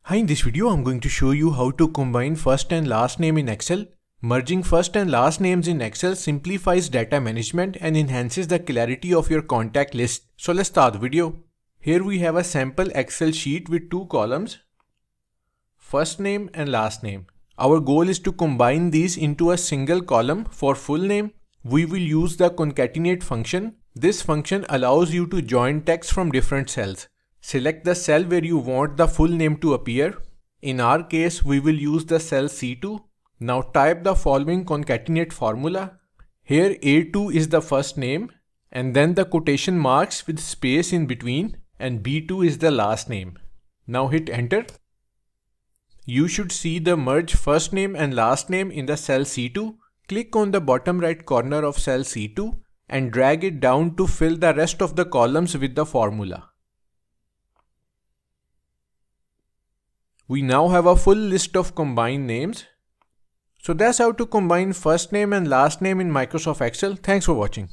Hi, in this video I'm going to show you how to combine first and last name in Excel. Merging first and last names in Excel simplifies data management and enhances the clarity of your contact list. So let's start the video. Here we have a sample Excel sheet with two columns, first name and last name. Our goal is to combine these into a single column. For full name, we will use the concatenate function. This function allows you to join text from different cells. Select the cell where you want the full name to appear. In our case, we will use the cell C2. Now type the following concatenate formula. Here A2 is the first name and then the quotation marks with space in between, and B2 is the last name. Now hit enter. You should see the merge first name and last name in the cell C2. Click on the bottom right corner of cell C2 and drag it down to fill the rest of the columns with the formula. We now have a full list of combined names. So that's how to combine first name and last name in Microsoft Excel. Thanks for watching.